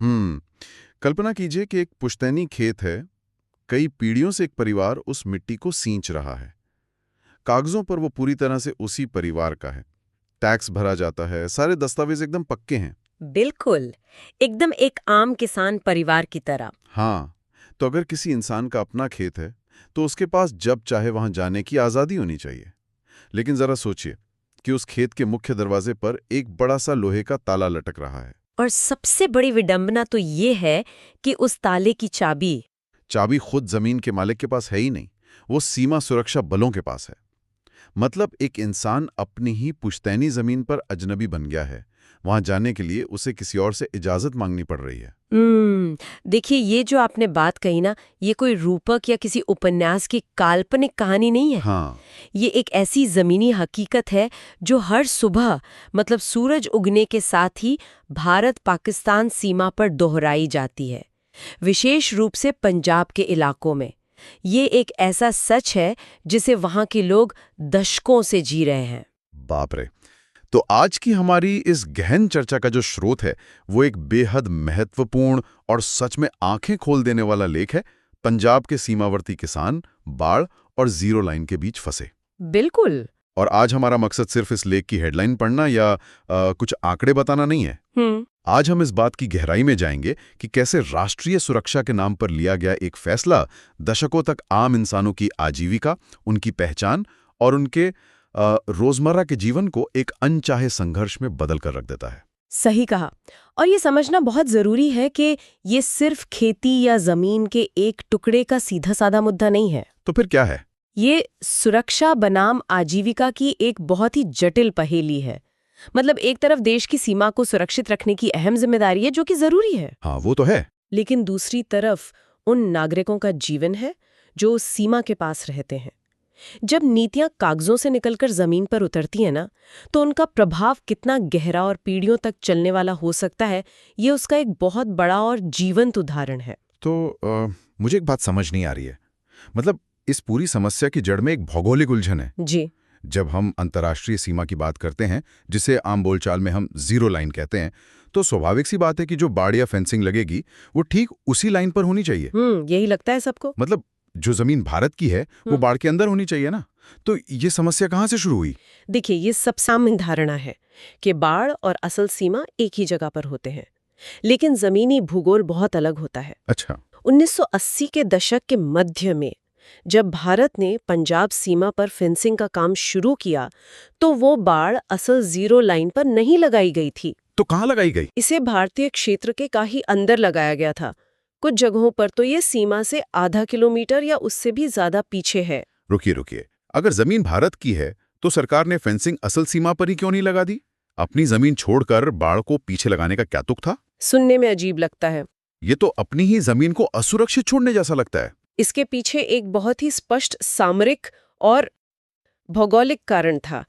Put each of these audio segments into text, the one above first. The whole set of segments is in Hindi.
हम्म। कल्पना कीजिए कि एक पुश्तैनी खेत है। कई पीढ़ियों से एक परिवार उस मिट्टी को सींच रहा है। कागजों पर वो पूरी तरह से उसी परिवार का है। टैक्स भरा जाता है, सारे दस्तावेज एकदम पक्के हैं। बिल्कुल, एकदम एक आम किसान परिवार की तरह। हाँ, तो अगर किसी इंसान का अपना खेत है तो उसके पास जब चाहे वहां जाने की आज़ादी होनी चाहिए। लेकिन जरा सोचिए कि उस खेत के मुख्य दरवाजे पर एक बड़ा सा लोहे का ताला लटक रहा है। और सबसे बड़ी विडंबना तो ये है कि उस ताले की चाबी। चाबी खुद जमीन के मालिक के पास है ही नहीं, वो सीमा सुरक्षा बलों के पास है। मतलब एक इंसान अपनी ही पुश्तैनी जमीन पर अजनबी बन गया है। वहां जाने के लिए उसे किसी और से इजाजत मांगनी पड़ रही है। देखिए, ये जो आपने बात कही ना, ये कोई रूपक या किसी उपन्यास की काल्पनिक कहानी नहीं है। हाँ। ये एक ऐसी जमीनी हकीकत है जो हर सुबह, मतलब सूरज उगने के साथ ही भारत पाकिस्तान सीमा पर दोहराई जाती है, विशेष रूप से पंजाब के इलाकों में। ये एक ऐसा सच है जिसे वहां के लोग दशकों से जी रहे हैं। बाप रे। तो आज की हमारी इस गहन चर्चा का जो स्रोत है वो एक बेहद महत्वपूर्ण और सच में आंखें खोल देने वाला लेख है। पंजाब के सीमावर्ती किसान बाढ़ और जीरो लाइन के बीच फंसे। बिल्कुल। और आज हमारा मकसद सिर्फ इस लेख की हेडलाइन पढ़ना या कुछ आंकड़े बताना नहीं है। हम्म। आज हम इस बात की गहराई में जाएंगे कि कैसे राष्ट्रीय सुरक्षा के नाम पर लिया गया एक फैसला दशकों तक आम इंसानों की आजीविका, उनकी पहचान और उनके रोजमर्रा के जीवन को एक अनचाहे संघर्ष में बदल कर रख देता है। सही कहा। और ये समझना बहुत जरूरी है कि ये सिर्फ खेती या जमीन के एक टुकड़े का सीधा साधा मुद्दा नहीं है। तो फिर क्या है? ये सुरक्षा बनाम आजीविका की एक बहुत ही जटिल पहेली है। मतलब एक तरफ देश की सीमा को सुरक्षित रखने की अहम जिम्मेदारी है, जो कि जरूरी है। हाँ, वो तो है। लेकिन दूसरी तरफ उन नागरिकों का जीवन है जो उस सीमा के पास रहते हैं। जब नीतियां कागजों से निकलकर जमीन पर उतरती हैं ना, तो उनका प्रभाव कितना गहरा और पीढ़ियों तक चलने वाला हो सकता है, ये उसका एक बहुत बड़ा और जीवंत उदाहरण है। तो मुझे एक बात समझ नहीं आ रही है। मतलब इस पूरी समस्या की जड़ में एक भौगोलिक उलझन है। जी। जब हम अंतर्राष्ट्रीय सीमा की बात करते हैं, जिसे आम बोलचाल में हम जीरो लाइन कहते हैं, तो स्वाभाविक सी बात है कि जो बाड़ या फेंसिंग लगेगी वो ठीक उसी लाइन पर होनी चाहिए। यही लगता है सबको। मतलब जो जमीन भारत की है वो बाढ़ के अंदर होनी चाहिए ना। तो ये समस्या कहाँ से शुरू हुई? देखिए, ये सब सामान्य धारणा है कि बाढ़ और असल सीमा एक ही जगह पर होते हैं, लेकिन जमीनी भूगोल बहुत अलग होता है। अच्छा। 1980 के दशक के मध्य में जब भारत ने पंजाब सीमा पर फेंसिंग का काम शुरू किया, तो वो बाड़ असल जीरो लाइन पर नहीं लगाई गई थी। तो कहाँ लगाई गई? इसे भारतीय क्षेत्र के काफी अंदर लगाया गया था। कुछ जगहों पर तो ये सीमा से आधा किलोमीटर या उससे भी ज्यादा पीछे है। रुकिए रुकिए, अगर जमीन भारत की है तो सरकार ने फेंसिंग असल सीमा पर ही क्यों नहीं लगा दी? अपनी जमीन छोड़कर बाढ़ को पीछे लगाने का क्या तुक था? सुनने में अजीब लगता है। ये तो अपनी ही जमीन को असुरक्षित छोड़ने जैसा लगता है। इसके पीछे एक बहुत ही स्पष्ट सामरिक और भौगोलिक कारण था,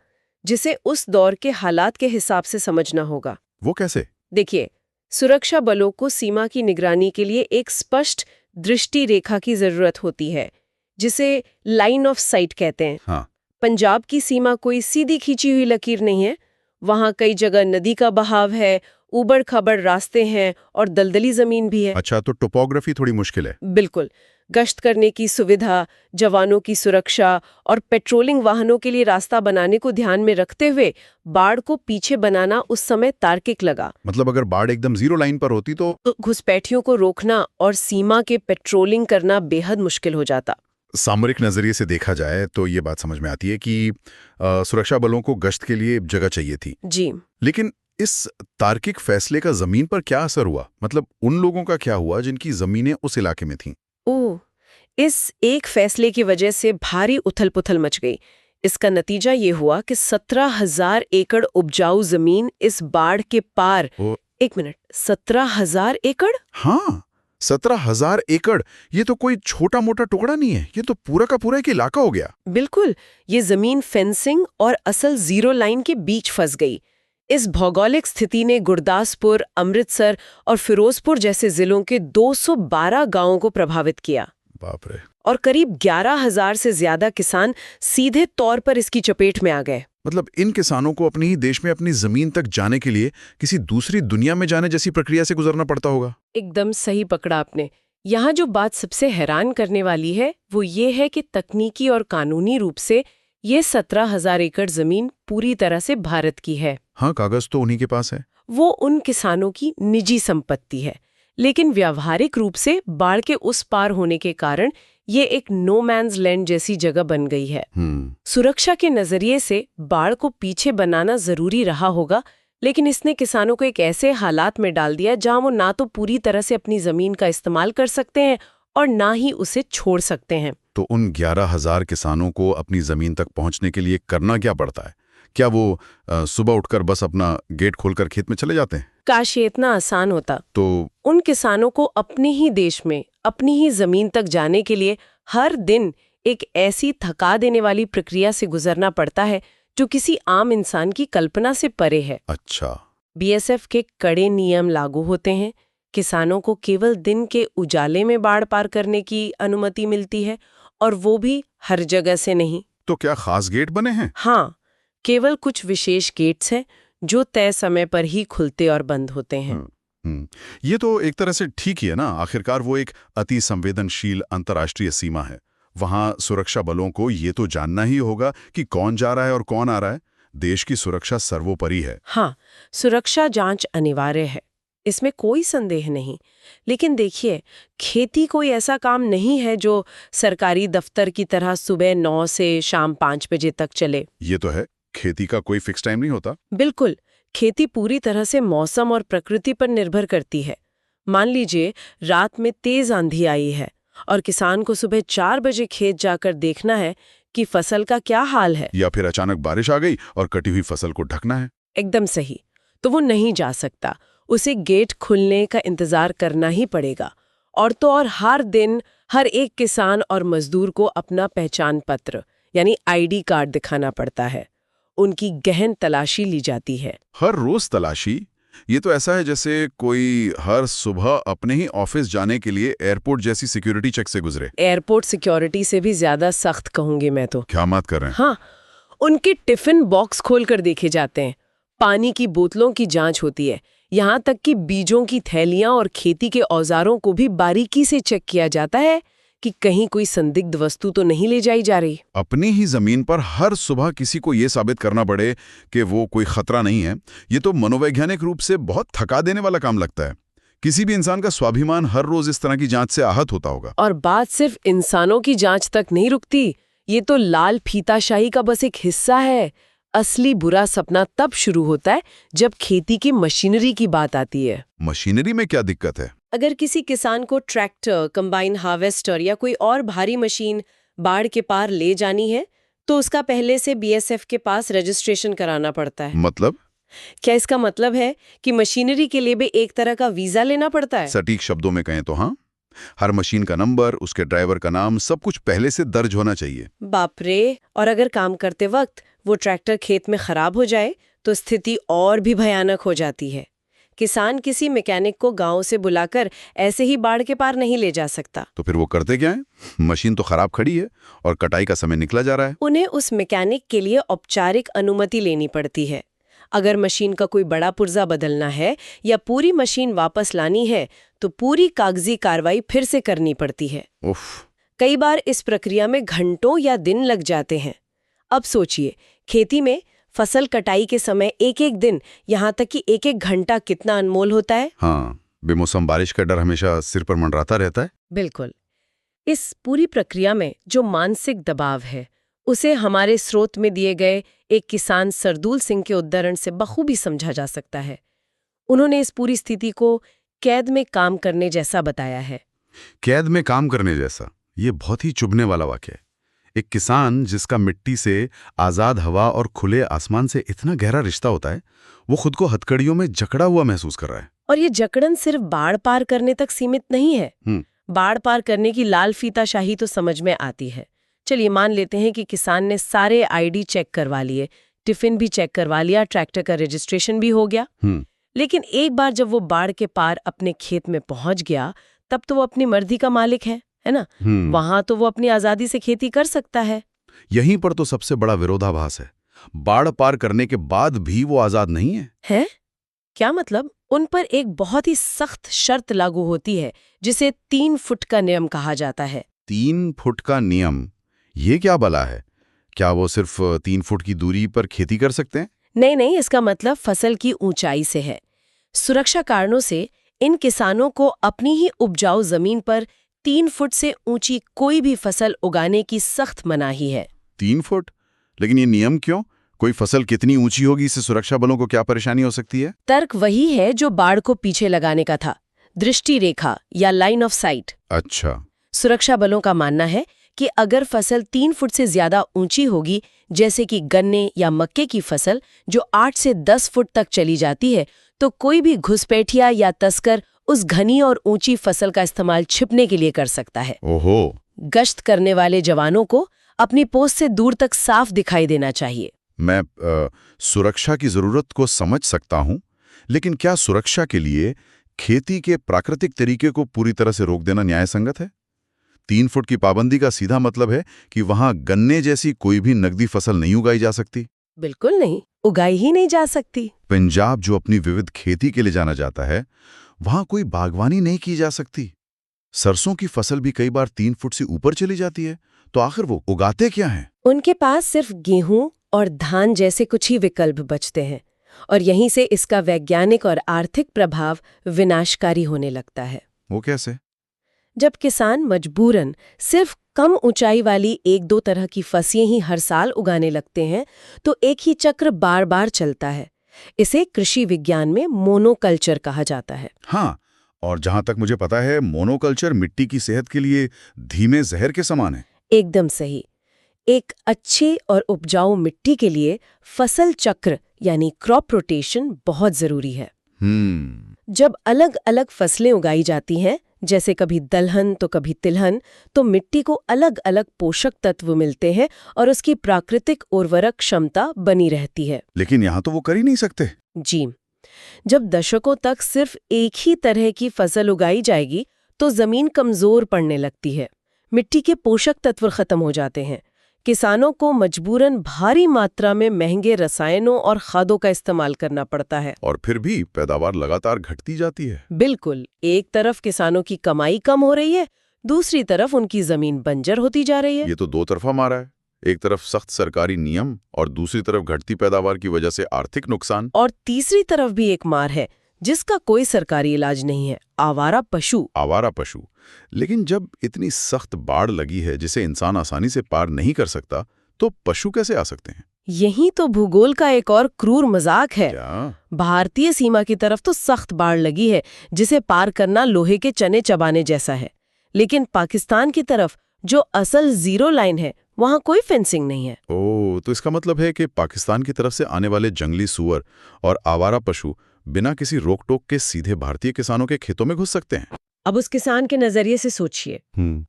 जिसे उस दौर के हालात के हिसाब से समझना होगा। वो कैसे? देखिए, सुरक्षा बलों को सीमा की निगरानी के लिए एक स्पष्ट दृष्टि रेखा की जरूरत होती है, जिसे लाइन ऑफ साइट कहते हैं। हाँ। पंजाब की सीमा कोई सीधी खींची हुई लकीर नहीं है। वहां कई जगह नदी का बहाव है, ऊबड़ खाबड़ रास्ते हैं और दलदली जमीन भी है। अच्छा, तो टोपोग्राफी थोड़ी मुश्किल है। बिल्कुल। गश्त करने की सुविधा, जवानों की सुरक्षा और पेट्रोलिंग वाहनों के लिए रास्ता बनाने को ध्यान में रखते हुए बाढ़ को पीछे बनाना उस समय तार्किक लगा। मतलब अगर बाढ़ एकदम जीरो लाइन पर होती तो घुसपैठियों को रोकना और सीमा के पेट्रोलिंग करना बेहद मुश्किल हो जाता। सामरिक नजरिए से देखा जाए तो ये बात समझ में आती है कि सुरक्षा बलों को गश्त के लिए जगह चाहिए थी। जी। लेकिन इस तार्किक फैसले का जमीन पर क्या असर हुआ? मतलब उन लोगों का क्या हुआ जिनकी जमीनें उस इलाके में थीं? ओह, इस एक फैसले की वजह से भारी उथल-पुथल मच गई। इसका नतीजा ये हुआ कि 17,000 एकड़ उपजाऊ जमीन इस बाढ़ के पार। एक मिनट, 17,000 एकड़? हाँ, 17,000 एकड़। ये तो कोई छोटा मोटा टुकड़ा नहीं है, ये तो पूरा का पूरा एक इलाका हो गया। बिल्कुल। ये जमीन फेंसिंग और असल जीरो लाइन के बीच फंस गई। इस भौगोलिक स्थिति ने गुरदासपुर, अमृतसर और फिरोजपुर जैसे जिलों के 212 गांवों को प्रभावित किया। बाप रे। और करीब 11,000 से ज्यादा किसान सीधे तौर पर इसकी चपेट में आ गए। मतलब इन किसानों को अपने ही देश में अपनी जमीन तक जाने के लिए किसी दूसरी दुनिया में जाने जैसी प्रक्रिया से गुजरना पड़ता होगा। एकदम सही पकड़ा आपने। यहाँ जो बात सबसे हैरान करने वाली है वो ये है कि तकनीकी और कानूनी रूप से ये 17,000 एकड़ जमीन पूरी तरह से भारत की है। हाँ, कागज तो उन्हीं के पास है। वो उन किसानों की निजी संपत्ति है, लेकिन व्यावहारिक रूप से बाढ़ के उस पार होने के कारण ये एक नो मैन्स लैंड जैसी जगह बन गई है। सुरक्षा के नजरिए से बाढ़ को पीछे बनाना जरूरी रहा होगा, लेकिन इसने किसानों को एक ऐसे हालात में डाल दिया जहां वो ना तो पूरी तरह से अपनी जमीन का इस्तेमाल कर सकते हैं और ना ही उसे छोड़ सकते हैं। तो उन 11,000 किसानों को अपनी जमीन तक पहुंचने के लिए करना क्या पड़ता है? क्या वो सुबह उठकर बस अपना गेट खोलकर खेत में चले जाते हैं? काश ये इतना आसान होता। तो उन किसानों को अपने ही देश में अपनी ही जमीन तक जाने के लिए हर दिन एक ऐसी थका देने वाली प्रक्रिया से गुजरना पड़ता है जो किसी आम इंसान की कल्पना से परे है। अच्छा। बीएसएफ के कड़े नियम लागू होते हैं। किसानों को केवल दिन के उजाले में बाढ़ पार करने की अनुमति मिलती है, और वो भी हर जगह से नहीं। तो क्या खास गेट बने हैं? हाँ, केवल कुछ विशेष गेट्स हैं जो तय समय पर ही खुलते और बंद होते हैं। ये तो एक तरह से ठीक ही है ना। आखिरकार वो एक अति संवेदनशील अंतर्राष्ट्रीय सीमा है। वहां सुरक्षा बलों को ये तो जानना ही होगा कि कौन जा रहा है और कौन आ रहा है। देश की सुरक्षा सर्वोपरि है। हाँ, सुरक्षा जांच अनिवार्य है, इसमें कोई संदेह नहीं। लेकिन देखिए, खेती कोई ऐसा काम नहीं है जो सरकारी दफ्तर की तरह सुबह 9 से शाम 5 बजे तक चले। ये तो है, खेती का कोई फिक्स टाइम नहीं होता। बिल्कुल, खेती पूरी तरह से मौसम और प्रकृति पर निर्भर करती है। मान लीजिए रात में तेज आंधी आई है और किसान को सुबह 4 बजे खेत जाकर देखना है कि फसल का क्या हाल है। या फिर अचानक बारिश आ गई और कटी हुई फसल को ढकना है। एकदम सही, तो वो नहीं जा सकता। उसे गेट खुलने का इंतजार करना ही पड़ेगा। और तो और हर दिन हर एक किसान और मजदूर को अपना पहचान पत्र यानी आईडी कार्ड दिखाना पड़ता है। उनकी गहन तलाशी ली जाती है। हर रोज तलाशी? ये तो ऐसा है जैसे कोई हर सुबह अपने ही ऑफिस जाने के लिए एयरपोर्ट जैसी सिक्योरिटी चेक से गुजरे। एयरपोर्ट सिक्योरिटी से भी ज्यादा सख्त कहूंगी मैं तो। क्या बात कर रहे हैं? हाँ, उनके टिफिन बॉक्स खोलकर देखे जाते हैं, पानी की बोतलों की जांच होती है, यहाँ तक कि बीजों की थैलियां और खेती के औजारों को भी बारीकी से चेक किया जाता है कि कहीं कोई संदिग्ध वस्तु तो नहीं ले जाई जा रही। अपनी ही जमीन पर हर सुबह किसी को ये साबित करना पड़े कि वो कोई खतरा नहीं है, ये तो मनोवैज्ञानिक रूप से बहुत थका देने वाला काम लगता है। किसी भी इंसान का स्वाभिमान हर रोज इस तरह की जांच से आहत होता होगा। और बात सिर्फ इंसानों की जांच तक नहीं रुकती, ये तो लाल फीताशाही का बस एक हिस्सा है। असली बुरा सपना तब शुरू होता है जब खेती की मशीनरी की बात आती है। मशीनरी में क्या दिक्कत है? अगर किसी किसान को ट्रैक्टर, कंबाइन हार्वेस्टर या कोई और भारी मशीन बाढ़ के पार ले जानी है, तो उसका पहले से बीएसएफ के पास रजिस्ट्रेशन कराना पड़ता है। मतलब? क्या इसका मतलब है कि मशीनरी के लिए भी एक तरह का वीजा लेना पड़ता है? सटीक शब्दों में कहें तो हाँ। हर मशीन का नंबर, उसके ड्राइवर का नाम, सब कुछ पहले से दर्ज होना चाहिए। बाप रे! और अगर काम करते वक्त वो ट्रैक्टर खेत में खराब हो जाए तो स्थिति और भी भयानक हो जाती है। किसान किसी मैकेनिक को गांव से बुलाकर ऐसे ही बाढ़ के पार नहीं ले जा सकता। तो फिर वो करते क्या है? मशीन तो खराब खड़ी है और कटाई का समय निकला जा रहा है। उन्हें उस मैकेनिक के लिए औपचारिक अनुमति लेनी पड़ती है। अगर मशीन का कोई बड़ा पुर्जा बदलना है या पूरी मशीन वापस लानी है तो पूरी कागजी कार्रवाई फिर से करनी पड़ती है। उफ। कई बार इस प्रक्रिया में घंटों या दिन लग जाते हैं। अब सोचिए, खेती में फसल कटाई के समय एक एक दिन, यहाँ तक कि एक एक घंटा कितना अनमोल होता है। हाँ, बेमौसम बारिश का डर हमेशा सिर पर मंडराता रहता है। बिल्कुल। इस पूरी प्रक्रिया में जो मानसिक दबाव है उसे हमारे स्रोत में दिए गए एक किसान सरदूल सिंह के उद्धरण से बखूबी समझा जा सकता है। उन्होंने इस पूरी स्थिति को कैद में काम करने जैसा बताया है। कैद में काम करने जैसा? ये बहुत ही चुभने वाला वाक्य है। एक किसान जिसका मिट्टी से, आजाद हवा और खुले आसमान से इतना गहरा रिश्ता होता है, वो खुद को हथकड़ियों में जकड़ा हुआ महसूस कर रहा है। और ये जकड़न सिर्फ बाढ़ पार करने तक सीमित नहीं है। बाढ़ पार करने की लाल फीताशाही तो समझ में आती है। चलिए मान लेते हैं कि किसान ने सारे आईडी चेक करवा लिए, टिफिन भी चेक करवा लिया, ट्रैक्टर का रजिस्ट्रेशन भी हो गया। लेकिन एक बार जब वो बाढ़ के पार अपने खेत में पहुंच गया, तब तो वो अपनी मर्जी का मालिक है ना? वहां तो वो अपनी आजादी से खेती कर सकता है। यहीं पर तो सबसे बड़ा विरोधाभास है। बाढ़ पार करने के बाद भी वो आजाद नहीं है। है? क्या मतलब? उन पर एक बहुत ही सख्त शर्त लागू होती है जिसे 3 फुट का नियम कहा जाता है। 3 फुट का नियम, ये क्या भला है? क्या वो सिर्फ 3 फुट की दूरी पर खेती कर सकते हैं? नहीं नहीं, इसका मतलब फसल की ऊंचाई से है। सुरक्षा कारणों से इन किसानों को अपनी ही उपजाऊ जमीन पर 3 फुट से ऊंची कोई भी फसल उगाने की सख्त मनाही है। 3 फुट? लेकिन ये नियम क्यों? कोई फसल कितनी ऊंची होगी, इससे सुरक्षा बलों को क्या परेशानी हो सकती है? तर्क वही है जो बाढ़ को पीछे लगाने का था, दृष्टि रेखा या लाइन ऑफ साइट। अच्छा। सुरक्षा बलों का मानना है कि अगर फसल 3 फुट से ज्यादा ऊंची होगी, जैसे कि गन्ने या मक्के की फसल जो 8 से 10 फुट तक चली जाती है, तो कोई भी घुसपैठिया या तस्कर उस घनी और ऊंची फसल का इस्तेमाल छिपने के लिए कर सकता है। ओहो। गश्त करने वाले जवानों को अपनी पोस्ट से दूर तक साफ दिखाई देना चाहिए। मैं सुरक्षा की जरूरत को समझ सकता हूं, लेकिन क्या सुरक्षा के लिए खेती के प्राकृतिक तरीके को पूरी तरह से रोक देना न्यायसंगत है? 3 फुट की पाबंदी का सीधा मतलब है कि वहां गन्ने जैसी कोई भी नकदी फसल नहीं उगाई जा सकती? बिल्कुल नहीं, उगाई ही नहीं जा सकती। पंजाब जो अपनी विविध खेती के लिए जाना जाता है, वहां कोई बागवानी नहीं की जा सकती। सरसों की फसल भी कई बार 3 फुट से ऊपर चली जाती है, तो आखिर वो उगाते क्या हैं? उनके पास सिर्फ गेहूं और धान जैसे कुछ ही विकल्प बचते हैं, और यहीं से इसका वैज्ञानिक और आर्थिक प्रभाव विनाशकारी होने लगता है। वो कैसे? जब किसान मजबूरन सिर्फ कम ऊंचाई वाली 1-2 तरह की फसलें ही हर साल उगाने लगते हैं, तो एक ही चक्र बार बार चलता है। इसे कृषि विज्ञान में मोनोकल्चर कहा जाता है। हाँ, और जहां तक मुझे पता है, मोनोकल्चर मिट्टी की सेहत के लिए धीमे जहर के समान है। एकदम सही। एक अच्छी और उपजाऊ मिट्टी के लिए फसल चक्र यानी क्रॉप रोटेशन बहुत जरूरी है। जब अलग अलग फसलें उगाई जाती हैं, जैसे कभी दलहन तो कभी तिलहन, तो मिट्टी को अलग अलग पोषक तत्व मिलते हैं और उसकी प्राकृतिक उर्वरक क्षमता बनी रहती है। लेकिन यहाँ तो वो कर ही नहीं सकते। जी, जब दशकों तक सिर्फ एक ही तरह की फसल उगाई जाएगी, तो जमीन कमजोर पड़ने लगती है, मिट्टी के पोषक तत्व खत्म हो जाते हैं। किसानों को मजबूरन भारी मात्रा में महंगे रसायनों और खादों का इस्तेमाल करना पड़ता है। और फिर भी पैदावार लगातार घटती जाती है। बिल्कुल, एक तरफ किसानों की कमाई कम हो रही है, दूसरी तरफ उनकी जमीन बंजर होती जा रही है। ये तो दो तरफा मारा है। एक तरफ सख्त सरकारी नियम और दूसरी तरफ घटती पैदावार की वजह से आर्थिक नुकसान। और तीसरी तरफ भी एक मार है जिसका कोई सरकारी इलाज नहीं है, आवारा पशु। आवारा पशु। लेकिन जब इतनी सख्त बाढ़ लगी है जिसे इंसान आसानी से पार नहीं कर सकता, तो पशु कैसे आ सकते हैं? यही तो भूगोल का एक और क्रूर मजाक है। क्या? भारतीय सीमा की तरफ तो सख्त बाढ़ लगी है जिसे पार करना लोहे के चने चबाने जैसा है, लेकिन पाकिस्तान की तरफ जो असल जीरो लाइन है, वहां कोई फेंसिंग नहीं है। ओह, तो इसका मतलब है कि पाकिस्तान की तरफ से आने वाले जंगली सूअर और आवारा पशु बिना किसी रोक टोक के सीधे भारतीय किसानों के खेतों में घुस सकते हैं। अब उस किसान के नजरिए से सोचिए,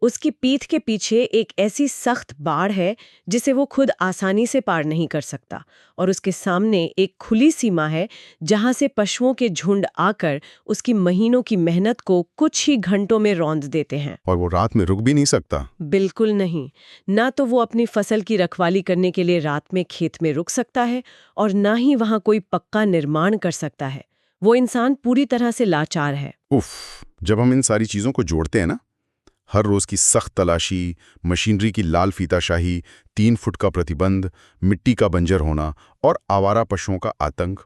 उसकी पीठ के पीछे एक ऐसी सख्त बाढ़ है जिसे वो खुद आसानी से पार नहीं कर सकता, और उसके सामने एक खुली सीमा है जहां से पशुओं के झुंड आकर उसकी महीनों की मेहनत को कुछ ही घंटों में रौंद देते हैं। और वो रात में रुक भी नहीं सकता। बिल्कुल नहीं। ना तो वो अपनी फसल की रखवाली करने के लिए रात में खेत में रुक सकता है, और ना ही वहां कोई पक्का निर्माण कर सकता है। वो इंसान पूरी तरह से लाचार है। उफ, जब हम इन सारी चीजों को जोड़ते हैं ना, हर रोज की सख्त तलाशी, मशीनरी की लाल फीताशाही, 3 फुट का प्रतिबंध, मिट्टी का बंजर होना और आवारा पशुओं का आतंक,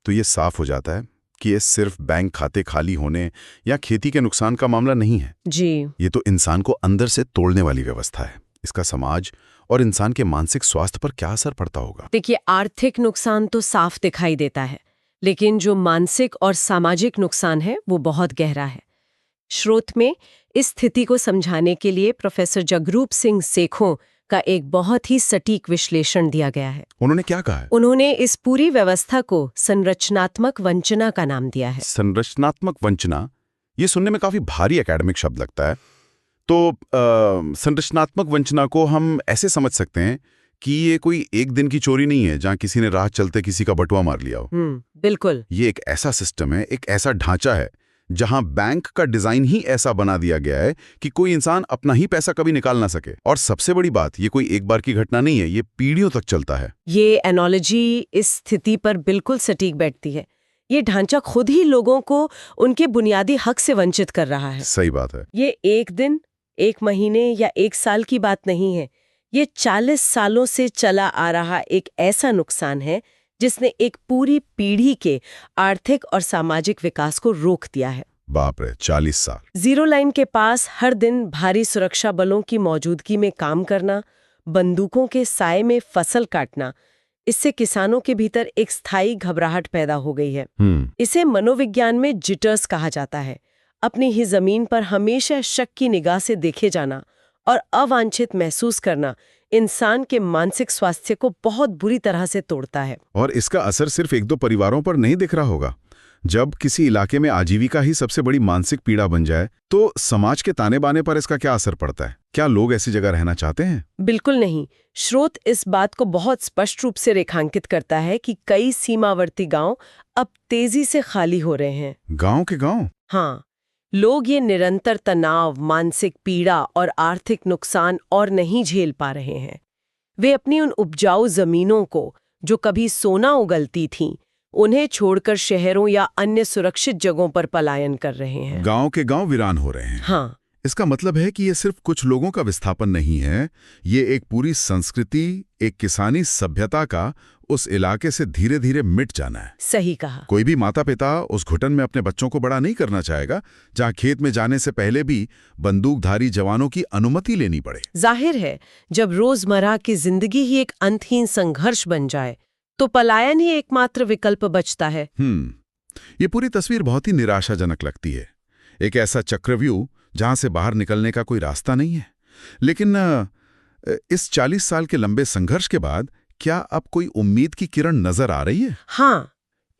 तो ये साफ हो जाता है कि ये सिर्फ बैंक खाते खाली होने या खेती के नुकसान का मामला नहीं है। जी, ये तो इंसान को अंदर से तोड़ने वाली व्यवस्था है। इसका समाज और इंसान के मानसिक स्वास्थ्य पर क्या असर पड़ता होगा? देखिए, आर्थिक नुकसान तो साफ दिखाई देता है, लेकिन जो मानसिक और सामाजिक नुकसान है वो बहुत गहरा है। स्रोत में इस स्थिति को समझाने के लिए प्रोफेसर जगरूप सिंह सेखों का एक बहुत ही सटीक विश्लेषण दिया गया है। उन्होंने क्या कहा है? उन्होंने इस पूरी व्यवस्था को संरचनात्मक वंचना का नाम दिया है। संरचनात्मक वंचना, ये सुनने में काफी भारी एकेडमिक शब्द लगता है। तो संरचनात्मक वंचना को हम ऐसे समझ सकते हैं कि ये कोई एक दिन की चोरी नहीं है जहां किसी ने राह चलते किसी का बटुआ मार लिया हो। बिल्कुल। ये एक ऐसा सिस्टम है, एक ऐसा ढांचा है जहां बैंक का डिजाइन ही ऐसा बना दिया गया है कि कोई इंसान अपना ही पैसा कभी निकाल ना सके। और सबसे बड़ी बात, ये कोई एक बार की घटना नहीं है, ये पीढ़ियों तक चलता है। ये एनोलॉजी इस स्थिति पर बिल्कुल सटीक बैठती है। ये ढांचा खुद ही लोगों को उनके बुनियादी हक से वंचित कर रहा है। सही बात है। ये एक दिन, एक महीने या एक साल की बात नहीं है। ये 40 सालों से चला आ रहा एक ऐसा नुकसान है जिसने एक पूरी पीढ़ी के आर्थिक और सामाजिक विकास को रोक दिया है। बाप रे, 40 साल। जीरो लाइन के पास हर दिन भारी सुरक्षा बलों की मौजूदगी में काम करना, बंदूकों के साए में फसल काटना, इससे किसानों के भीतर एक स्थायी घबराहट पैदा हो गई है। इसे मनोविज्ञान में जिटर्स कहा जाता है। अपनी ही जमीन पर हमेशा शक की निगाह से देखे जाना और अवांछित महसूस करना इंसान के मानसिक स्वास्थ्य को बहुत बुरी तरह से तोड़ता है। और इसका असर सिर्फ एक दो परिवारों पर नहीं दिख रहा होगा। जब किसी इलाके में आजीविका ही सबसे बड़ी मानसिक पीड़ा बन जाए तो समाज के ताने बाने पर इसका क्या असर पड़ता है? क्या लोग ऐसी जगह रहना चाहते हैं? बिल्कुल नहीं। स्रोत इस बात को बहुत स्पष्ट रूप से रेखांकित करता है कि कई सीमावर्ती गांव अब तेजी से खाली हो रहे हैं। गांव के गांव? हाँ, लोग ये निरंतर तनाव, मानसिक पीड़ा और आर्थिक नुकसान और नहीं झेल पा रहे हैं। वे अपनी उन उपजाऊ जमीनों को, जो कभी सोना उगलती थीं, उन्हें छोड़कर शहरों या अन्य सुरक्षित जगहों पर पलायन कर रहे हैं। गांव के गांव वीरान हो रहे हैं। हाँ, इसका मतलब है कि ये सिर्फ कुछ लोगों का विस्थापन नहीं है, ये एक पूरी संस्कृति, एक किसानी सभ्यता का उस इलाके से धीरे धीरे मिट जाना है। सही कहा। कोई भी माता पिता उस घुटन में अपने बच्चों को बड़ा नहीं करना चाहेगा जहां खेत में जाने से पहले भी बंदूकधारी जवानों की अनुमति लेनी पड़े। जाहिर है, जब रोजमर्रा की जिंदगी ही एक अंतहीन संघर्ष बन जाए तो पलायन ही एकमात्र विकल्प बचता है। ये पूरी तस्वीर बहुत ही निराशाजनक लगती है। एक ऐसा चक्रव्यूह जहां से बाहर निकलने का कोई रास्ता नहीं है। लेकिन इस 40 साल के लंबे संघर्ष के बाद क्या अब कोई उम्मीद की किरण नजर आ रही है? हाँ,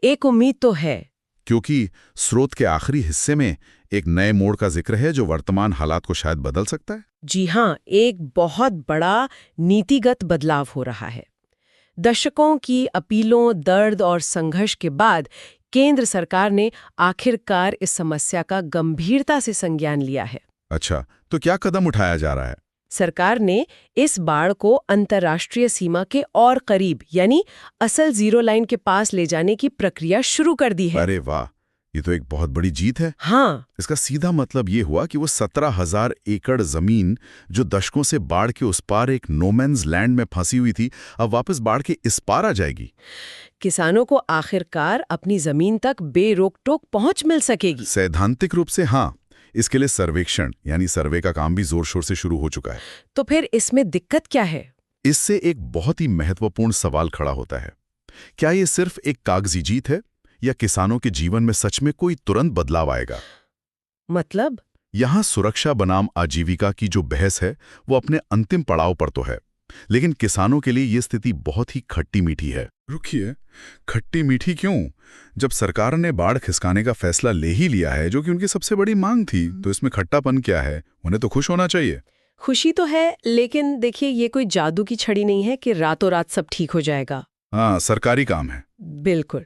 एक उम्मीद तो है। क्योंकि स्रोत के आखिरी हिस्से में एक नए मोड़ का जिक्र है जो वर्तमान हालात को शायद बदल सकता है। जी हाँ, एक बहुत बड़ा नीतिगत बदलाव हो रहा है। दशकों की अपीलों, दर्द और संघर्ष के बाद केंद्र सरकार ने आखिरकार इस समस्या का गंभीरता से संज्ञान लिया है। अच्छा, तो क्या कदम उठाया जा रहा है? सरकार ने इस बाढ़ को अंतर्राष्ट्रीय सीमा के और करीब, यानी असल जीरो लाइन के पास ले जाने की प्रक्रिया शुरू कर दी है। अरे वाह, ये तो एक बहुत बड़ी जीत है। हाँ, इसका सीधा मतलब ये हुआ कि वो 17,000 एकड़ जमीन जो दशकों से बाढ़ के उस पार एक नोमैन्स लैंड में फंसी हुई थी, अब वापस बाढ़ के इस पार आ जाएगी। किसानों को आखिरकार अपनी जमीन तक बेरोक टोक पहुंच मिल सकेगी। सैद्धांतिक रूप से हाँ। इसके लिए सर्वेक्षण यानी सर्वे का काम भी जोर शोर से शुरू हो चुका है। तो फिर इसमें दिक्कत क्या है? इससे एक बहुत ही महत्वपूर्ण सवाल खड़ा होता है। क्या ये सिर्फ एक कागजी जीत है या किसानों के जीवन में सच में कोई तुरंत बदलाव आएगा? मतलब? यहां सुरक्षा बनाम आजीविका की जो बहस है वो अपने अंतिम पड़ाव पर तो है, लेकिन किसानों के लिए ये स्थिति बहुत ही खट्टी मीठी है। रुकिए, खट्टी मीठी क्यों? जब सरकार ने बाढ़ खिसकाने का फैसला ले ही लिया है, जो कि उनकी सबसे बड़ी मांग थी, तो इसमें खट्टापन क्या है? उन्हें तो खुश होना चाहिए। खुशी तो है, लेकिन देखिए, ये कोई जादू की छड़ी नहीं है कि रातों रात सब ठीक हो जाएगा। हाँ, सरकारी काम है। बिल्कुल,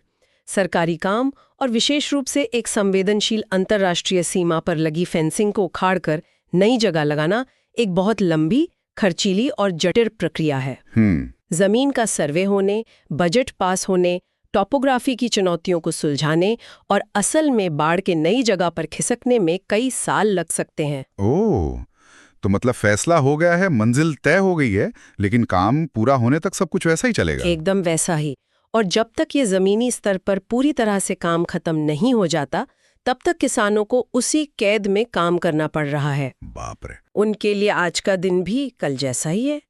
सरकारी काम, और विशेष रूप से एक संवेदनशील अंतर्राष्ट्रीय सीमा पर लगी फेंसिंग को उखाड़कर नई जगह लगाना एक बहुत लंबी, खर्चीली और जटिल प्रक्रिया है। जमीन का सर्वे होने, बजट पास होने, टॉपोग्राफी की चुनौतियों को सुलझाने और असल में बाढ़ के नई जगह पर खिसकने में कई साल लग सकते हैं। ओह, तो मतलब फैसला हो गया है, मंजिल तय हो गई है, लेकिन काम पूरा होने तक सब कुछ वैसा ही चलेगा? एकदम वैसा ही। और जब तक ये जमीनी स्तर पर पूरी तरह से काम खत्म नहीं हो जाता, तब तक किसानों को उसी कैद में काम करना पड़ रहा है। बाप रे। उनके लिए आज का दिन भी कल जैसा ही है।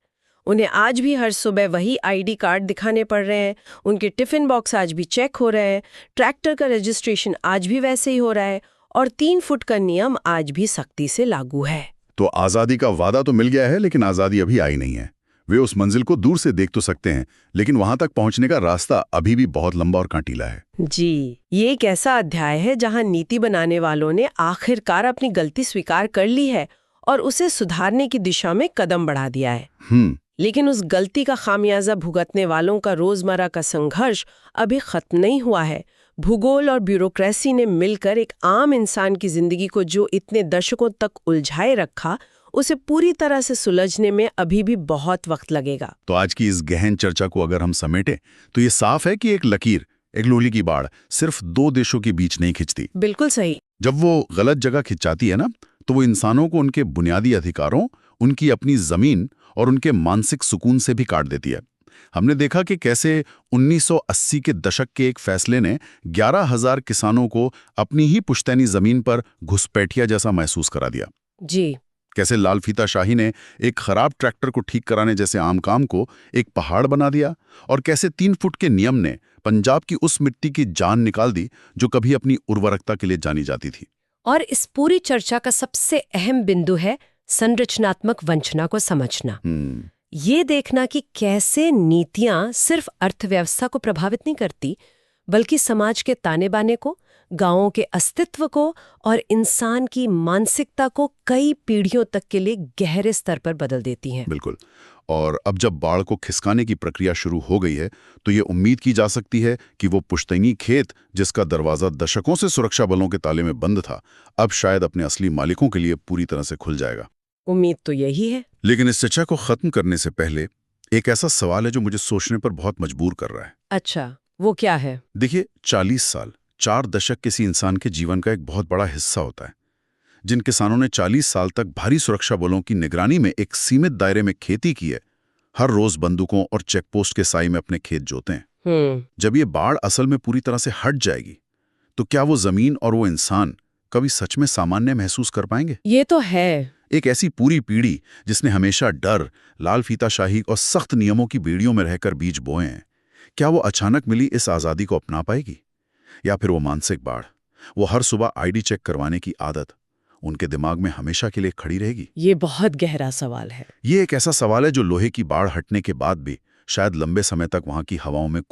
उन्हें आज भी हर सुबह वही आईडी कार्ड दिखाने पड़ रहे हैं, उनके टिफिन बॉक्स आज भी चेक हो रहे हैं, ट्रैक्टर का रजिस्ट्रेशन आज भी वैसे ही हो रहा है, और 3 फुट का नियम आज भी सख्ती से लागू है। तो आज़ादी का वादा तो मिल गया है, लेकिन आज़ादी अभी आई नहीं है। वे उस मंजिल को दूर से देख तो सकते हैं, लेकिन वहां तक पहुंचने का रास्ता अभी भी बहुत लंबा और कांटीला है। जी, ये एक ऐसा अध्याय है जहां नीति बनाने वालों ने आखिरकार अपनी गलती स्वीकार कर ली है और उसे सुधारने की दिशा में कदम बढ़ा दिया है। लेकिन उस गलती का खामियाजा भुगतने वालों का रोजमर्रा का संघर्ष अभी खत्म नहीं हुआ है। भूगोल और ब्यूरोक्रेसी ने मिलकर एक आम इंसान की जिंदगी को जो इतने दशकों तक उलझाए रखा, उसे पूरी तरह से सुलझने में अभी भी बहुत वक्त लगेगा। तो आज की इस गहन चर्चा को अगर हम समेटें तो ये साफ है कि एक लकीर, एक लोहे की बाड़ सिर्फ दो देशों के बीच नहीं खिंचती। बिल्कुल सही। जब वो गलत जगह खिंचाती है ना, तो वो इंसानों को उनके बुनियादी अधिकारों, उनकी अपनी जमीन और उनके मानसिक सुकून से भी काट देती है। हमने देखा कि कैसे 1980 के दशक के एक फैसले ने 11,000 किसानों को अपनी ही पुश्तैनी जमीन पर घुसपैठिया जैसा महसूस करा दिया। जी। कैसे लाल फीताशाही ने एक खराब ट्रैक्टर को ठीक कराने जैसे आम काम को एक पहाड़ बना दिया, और कैसे 3 फुट के नियम ने पंजाब की उस मिट्टी की जान निकाल दी जो कभी अपनी उर्वरकता के लिए जानी जाती थी। और इस पूरी चर्चा का सबसे अहम बिंदु है संरचनात्मक वंचना को समझना। ये देखना कि कैसे नीतियां सिर्फ अर्थव्यवस्था को प्रभावित नहीं करती, बल्कि समाज के ताने बाने को, गांवों के अस्तित्व को और इंसान की मानसिकता को कई पीढ़ियों तक के लिए गहरे स्तर पर बदल देती हैं। बिल्कुल। और अब जब बाढ़ को खिसकाने की प्रक्रिया शुरू हो गई है, तो ये उम्मीद की जा सकती है कि वो पुश्तैनी खेत, जिसका दरवाजा दशकों से सुरक्षा बलों के ताले में बंद था, अब शायद अपने असली मालिकों के लिए पूरी तरह से खुल जाएगा। उम्मीद तो यही है। लेकिन इस चर्चा को खत्म करने से पहले एक ऐसा सवाल है जो मुझे सोचने पर बहुत मजबूर कर रहा है। अच्छा, वो क्या है? देखिए, 40 साल, 4 दशक किसी इंसान के जीवन का एक बहुत बड़ा हिस्सा होता है। जिन किसानों ने 40 साल तक भारी सुरक्षा बलों की निगरानी में एक सीमित दायरे में खेती की है, हर रोज बंदूकों और चेकपोस्ट के साई में अपने खेत जोते हैं। जब ये बाढ़ असल में पूरी तरह से हट जाएगी, तो क्या वो जमीन और वो इंसान कभी सच में सामान्य महसूस कर पाएंगे? ये तो है। एक ऐसी पूरी पीढ़ी जिसने हमेशा डर, लाल फीताशाही और सख्त नियमों की बेड़ियों में रहकर बीज बोए हैं, क्या वो अचानक मिली इस आजादी को अपना पाएगी? या फिर वो मानसिक बाढ़, वो हर सुबह आईडी चेक करवाने की आदत उनके दिमाग में हमेशा के लिए खड़ी रहेगी? ये बहुत गहरा सवाल है। ये एक ऐसा सवाल है जो लोहे की बाढ़ हटने के बाद भी शायद लंबे समय तक वहां की हवाओं में